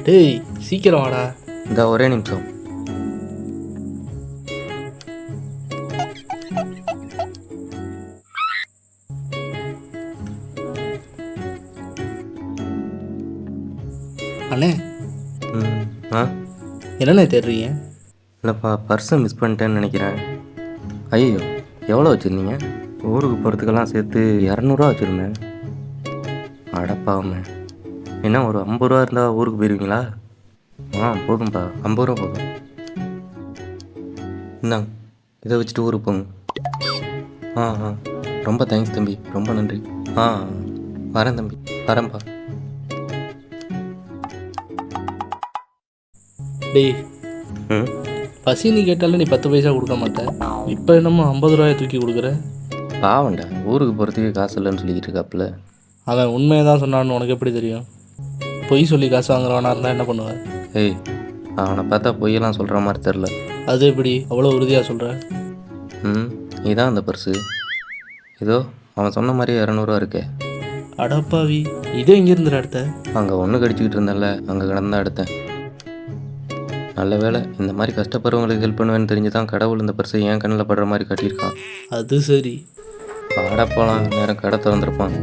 டேய் சீக்கிரம் வாடா. இந்த ஒரே நிமிஷம். அண்ணே ம். ஆ என்னண்ணே தேடுறீங்க? இல்லைப்பா, பர்ஸை மிஸ் பண்ணிட்டேன்னு நினைக்கிறேன். ஐயோ, எவ்வளோ வச்சுருந்தீங்க? ஊருக்கு போகிறதுக்கெல்லாம் சேர்த்து 200 வச்சுருந்தேன். அடப்பாவமே, என்ன ஒரு 50 ரூபா இருந்தால் ஊருக்கு போயிடுவீங்களா? போதும்ப்பா, 50 ரூபா போதும். இந்தாங்க, இதை வச்சுட்டு ஊருக்கு போங்க. ஆ, ரொம்ப தேங்க்ஸ் தம்பி, ரொம்ப நன்றி. வரேன் தம்பி, வரேன்ப்பா. டேய் ம். பசின்னு கேட்டாலே நீ 10 பைசா கொடுக்க மாட்டேன். இப்போ என்னமோ 50 ரூபாயை தூக்கி கொடுக்குற. பாவண்டா, ஊருக்கு போகிறதுக்கு காசு இல்லைன்னு சொல்லிக்கிட்டு இருக்காப்புல. அவன் உண்மையை தான் சொன்னான்னு உனக்கு எப்படி தெரியும்? பொய் சொல்லி காசு வாங்குறவனா இருந்தால் என்ன பண்ணுவேன்? ஏய், அவனை பார்த்தா பொய்யெல்லாம் சொல்கிற மாதிரி தெரில. அது எப்படி அவ்வளோ உறுதியாக சொல்கிற? இதான் அந்த பர்ஸு. இதோ அவன் சொன்ன மாதிரி 200 இருக்கே. அடப்பாவி, இதே இங்கேருந்து எடுத்த? அங்கே ஒன்று கடிச்சிக்கிட்டு இருந்தேன்ல, அங்கே கிடந்தா எடுத்தேன். நல்ல வேளை, இந்த மாதிரி கஷ்டப்படுறவங்களுக்கு ஹெல்ப் பண்ணுவேன்னு தெரிஞ்சு தான் கடவுள் இந்த பர்ஸை என் கண்ணில் படுற மாதிரி காட்டியிருக்கான். அது சரி. பாட போகலாம், நேரம் கடை திறந்துருப்பான்.